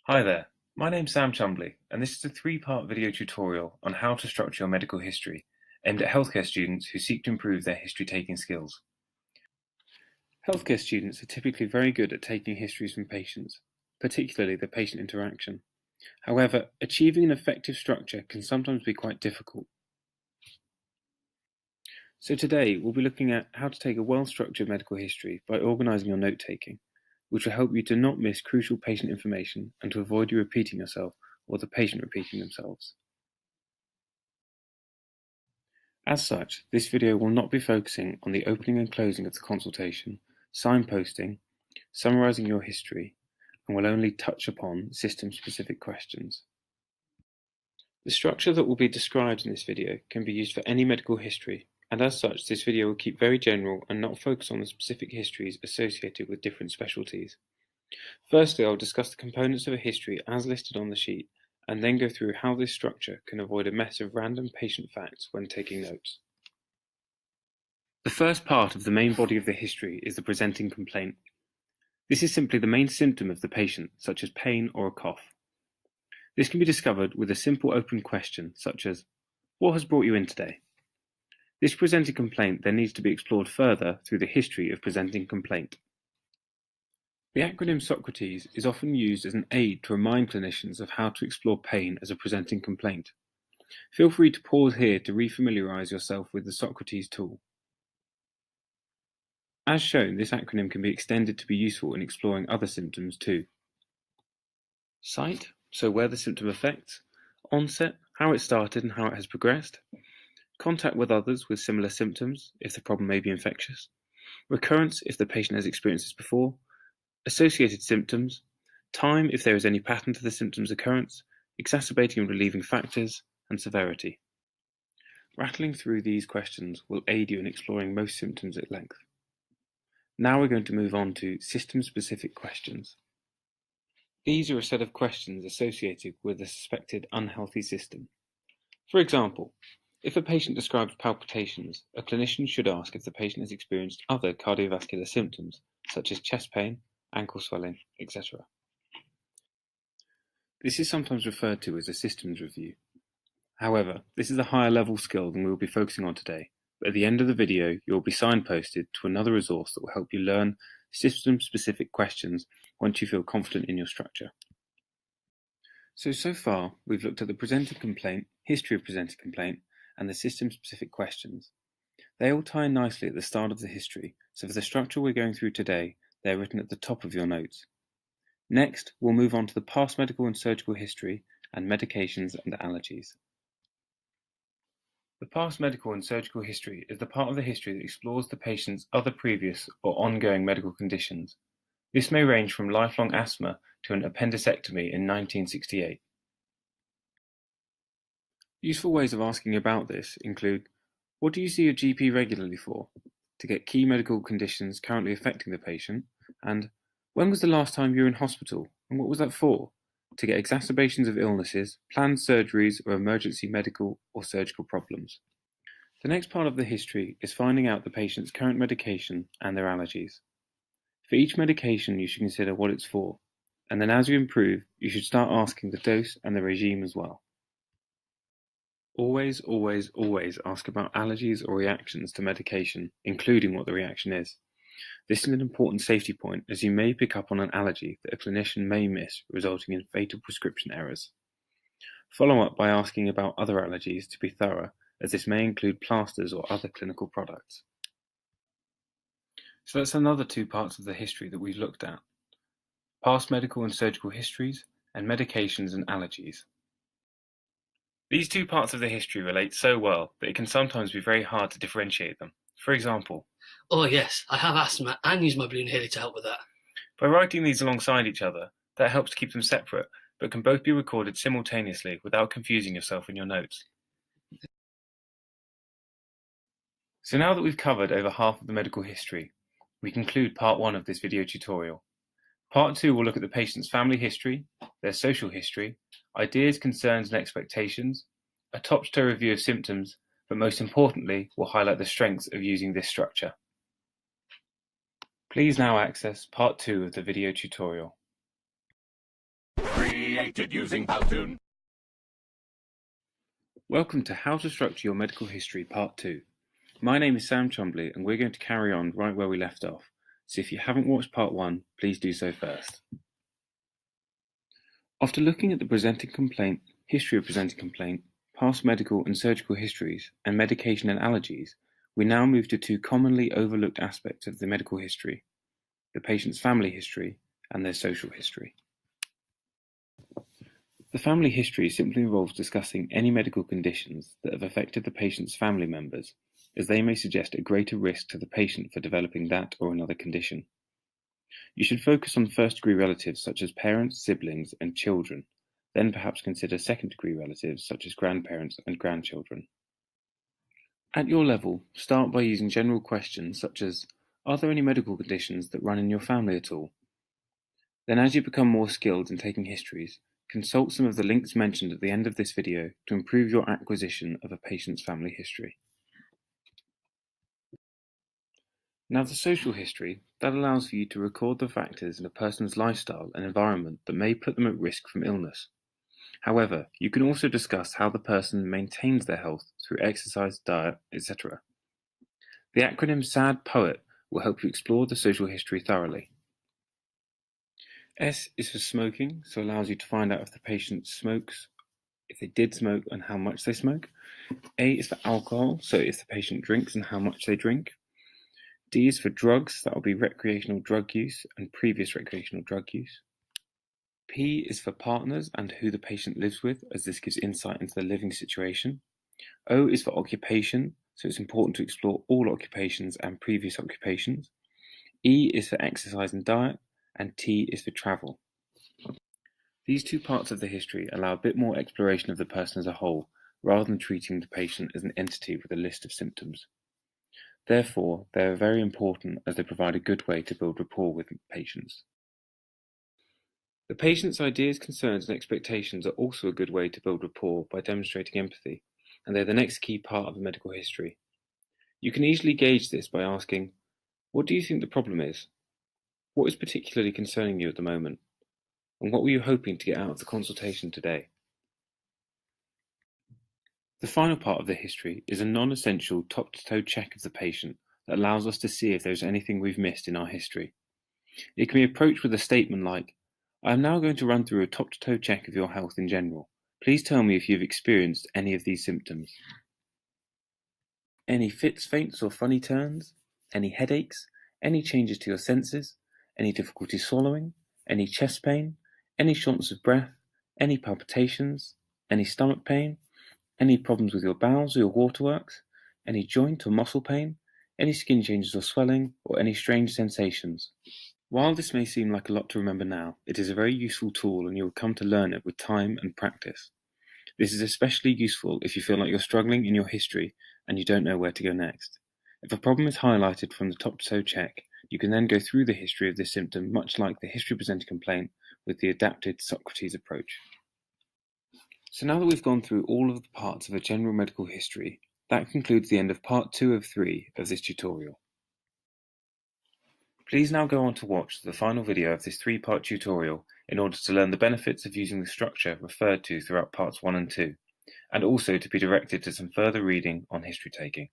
Hi there, my name's Sam Chumbley, and this is a three-part video tutorial on how to structure your medical history, aimed at healthcare students who seek to improve their history-taking skills. Healthcare students are typically very good at taking histories from patients, particularly the patient interaction. However, achieving an effective structure can sometimes be quite difficult. So today, we'll be looking at how to take a well-structured medical history by organising your note-taking, which will help you to not miss crucial patient information and to avoid you repeating yourself or the patient repeating themselves. As such, this video will not be focusing on the opening and closing of the consultation, signposting, summarising your history, and will only touch upon system-specific questions. The structure that will be described in this video can be used for any medical history, and as such, this video will keep very general and not focus on the specific histories associated with different specialties. Firstly, I'll discuss the components of a history as listed on the sheet, and then go through how this structure can avoid a mess of random patient facts when taking notes. The first part of the main body of the history is the presenting complaint. This is simply the main symptom of the patient, such as pain or a cough. This can be discovered with a simple open question, such as, "What has brought you in today?" This presenting complaint then needs to be explored further through the history of presenting complaint. The acronym Socrates is often used as an aid to remind clinicians of how to explore pain as a presenting complaint. Feel free to pause here to refamiliarize yourself with the Socrates tool. As shown, this acronym can be extended to be useful in exploring other symptoms too. Site, so where the symptom affects. Onset, how it started and how it has progressed. Contact with others with similar symptoms, if the problem may be infectious. Recurrence, if the patient has experienced this before. Associated symptoms, time if there is any pattern to the symptom's occurrence, exacerbating and relieving factors, and severity. Rattling through these questions will aid you in exploring most symptoms at length. Now we're going to move on to system-specific questions. These are a set of questions associated with a suspected unhealthy system. For example, if a patient describes palpitations, a clinician should ask if the patient has experienced other cardiovascular symptoms, such as chest pain, ankle swelling, etc. This is sometimes referred to as a systems review. However, this is a higher level skill than we will be focusing on today, but at the end of the video you will be signposted to another resource that will help you learn system-specific questions once you feel confident in your structure. So far we've looked at the presenting complaint, history of presenting complaint, and the system-specific questions. They all tie in nicely at the start of the history, so for the structure we're going through today, they're written at the top of your notes. Next, we'll move on to the past medical and surgical history and medications and allergies. The past medical and surgical history is the part of the history that explores the patient's other previous or ongoing medical conditions. This may range from lifelong asthma to an appendectomy in 1968. Useful ways of asking about this include, what do you see your GP regularly for? To get key medical conditions currently affecting the patient, and when was the last time you were in hospital, and what was that for? To get exacerbations of illnesses, planned surgeries, or emergency medical or surgical problems. The next part of the history is finding out the patient's current medication and their allergies. For each medication, you should consider what it's for, and then as you improve, you should start asking the dose and the regime as well. Always ask about allergies or reactions to medication, including what the reaction is. This is an important safety point as you may pick up on an allergy that a clinician may miss, resulting in fatal prescription errors. Follow up by asking about other allergies to be thorough, as this may include plasters or other clinical products. So that's another two parts of the history that we've looked at: past medical and surgical histories, and medications and allergies. These two parts of the history relate so well that it can sometimes be very hard to differentiate them. For example, "Oh yes, I have asthma and use my blue inhaler to help with that." By writing these alongside each other, that helps to keep them separate, but can both be recorded simultaneously without confusing yourself in your notes. So now that we've covered over half of the medical history, we conclude part 1 of this video tutorial. Part 2 will look at the patient's family history, their social history, ideas, concerns and expectations, a top-to-toe review of symptoms, but most importantly, will highlight the strengths of using this structure. Please now access part 2 of the video tutorial. Created using Powtoon. Welcome to How to Structure Your Medical History Part 2. My name is Sam Chumbley and we're going to carry on right where we left off. So if you haven't watched Part 1, please do so first. After looking at the presenting complaint, history of presenting complaint, past medical and surgical histories, and medication and allergies, we now move to two commonly overlooked aspects of the medical history: the patient's family history and their social history. The family history simply involves discussing any medical conditions that have affected the patient's family members, as they may suggest a greater risk to the patient for developing that or another condition. You should focus on first-degree relatives such as parents, siblings, and children, then perhaps consider second-degree relatives such as grandparents and grandchildren. At your level, start by using general questions such as, are there any medical conditions that run in your family at all? Then as you become more skilled in taking histories, consult some of the links mentioned at the end of this video to improve your acquisition of a patient's family history. Now the social history, that allows for you to record the factors in a person's lifestyle and environment that may put them at risk from illness. However, you can also discuss how the person maintains their health through exercise, diet, etc. The acronym SAD-POET will help you explore the social history thoroughly. S is for smoking, so allows you to find out if the patient smokes, if they did smoke and how much they smoke. A is for alcohol, so if the patient drinks and how much they drink. D is for drugs, that will be recreational drug use and previous recreational drug use. P is for partners and who the patient lives with, as this gives insight into the living situation. O is for occupation, so it's important to explore all occupations and previous occupations. E is for exercise and diet, and T is for travel. These two parts of the history allow a bit more exploration of the person as a whole, rather than treating the patient as an entity with a list of symptoms. Therefore, they are very important as they provide a good way to build rapport with patients. The patient's ideas, concerns, and expectations are also a good way to build rapport by demonstrating empathy, and they're the next key part of a medical history. You can easily gauge this by asking, what do you think the problem is? What is particularly concerning you at the moment? And what were you hoping to get out of the consultation today? The final part of the history is a non-essential top-to-toe check of the patient that allows us to see if there's anything we've missed in our history. It can be approached with a statement like, I am now going to run through a top-to-toe check of your health in general. Please tell me if you've experienced any of these symptoms. Any fits, feints, or funny turns? Any headaches? Any changes to your senses? Any difficulty swallowing? Any chest pain? Any shortness of breath? Any palpitations? Any stomach pain? Any problems with your bowels or your waterworks? Any joint or muscle pain? Any skin changes or swelling? Or any strange sensations? While this may seem like a lot to remember now, it is a very useful tool and you will come to learn it with time and practice. This is especially useful if you feel like you're struggling in your history and you don't know where to go next. If a problem is highlighted from the top-to-toe check, you can then go through the history of this symptom much like the history presenting complaint with the adapted Socrates approach. So now that we've gone through all of the parts of a general medical history, that concludes the end of part 2 of 3 of this tutorial. Please now go on to watch the final video of this 3-part tutorial in order to learn the benefits of using the structure referred to throughout parts 1 and 2, and also to be directed to some further reading on history taking.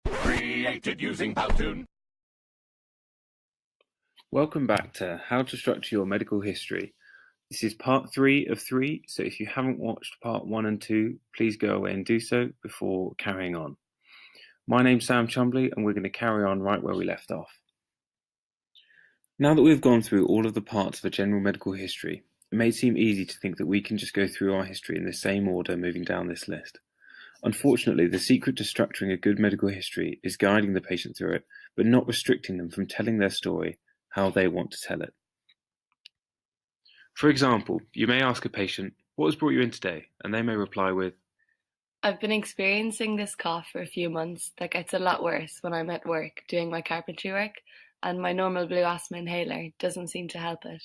Created using Powtoon. Welcome back to How to Structure Your Medical History. This is part 3 of 3, so if you haven't watched part 1 and 2, please go away and do so before carrying on. My name's Sam Chumbley and we're going to carry on right where we left off. Now that we've gone through all of the parts of a general medical history, it may seem easy to think that we can just go through our history in the same order moving down this list. Unfortunately, the secret to structuring a good medical history is guiding the patient through it, but not restricting them from telling their story how they want to tell it. For example, you may ask a patient, what has brought you in today? And they may reply with, I've been experiencing this cough for a few months that gets a lot worse when I'm at work doing my carpentry work, and my normal blue asthma inhaler doesn't seem to help it.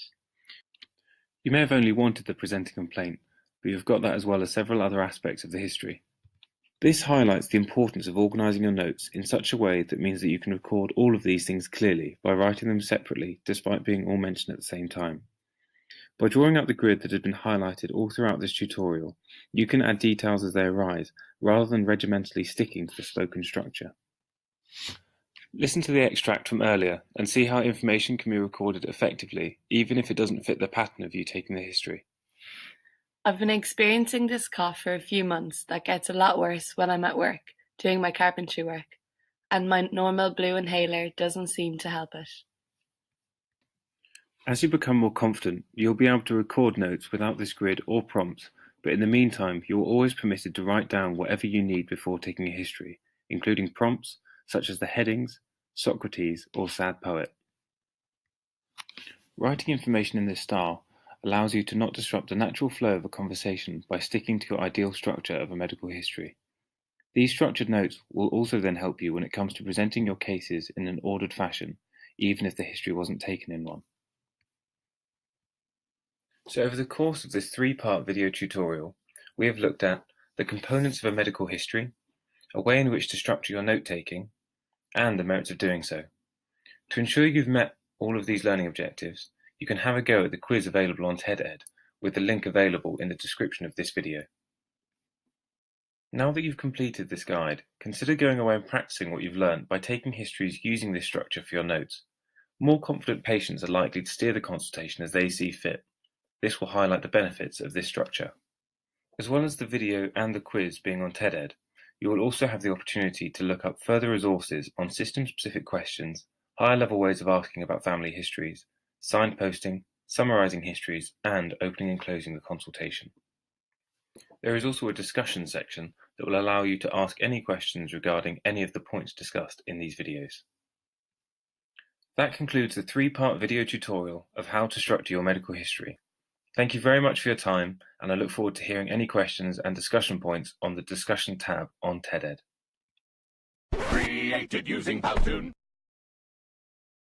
You may have only wanted the presenting complaint, but you've got that as well as several other aspects of the history. This highlights the importance of organising your notes in such a way that means that you can record all of these things clearly by writing them separately despite being all mentioned at the same time. By drawing up the grid that has been highlighted all throughout this tutorial, you can add details as they arise, rather than regimentally sticking to the spoken structure. Listen to the extract from earlier and see how information can be recorded effectively, even if it doesn't fit the pattern of you taking the history. I've been experiencing this cough for a few months that gets a lot worse when I'm at work, doing my carpentry work, and my normal blue inhaler doesn't seem to help it. As you become more confident, you'll be able to record notes without this grid or prompts, but in the meantime, you're always permitted to write down whatever you need before taking a history, including prompts such as the headings, Socrates, or Sad Poet. Writing information in this style allows you to not disrupt the natural flow of a conversation by sticking to your ideal structure of a medical history. These structured notes will also then help you when it comes to presenting your cases in an ordered fashion, even if the history wasn't taken in one. So over the course of this 3-part video tutorial, we have looked at the components of a medical history, a way in which to structure your note-taking, and the merits of doing so. To ensure you've met all of these learning objectives, you can have a go at the quiz available on TED-Ed, with the link available in the description of this video. Now that you've completed this guide, consider going away and practicing what you've learned by taking histories using this structure for your notes. More confident patients are likely to steer the consultation as they see fit. This will highlight the benefits of this structure. As well as the video and the quiz being on TED-Ed, you will also have the opportunity to look up further resources on system-specific questions, higher-level ways of asking about family histories, signposting, summarizing histories, and opening and closing the consultation. There is also a discussion section that will allow you to ask any questions regarding any of the points discussed in these videos. That concludes the 3-part video tutorial of how to structure your medical history. Thank you very much for your time, and I look forward to hearing any questions and discussion points on the discussion tab on TED-Ed. Created using Powtoon.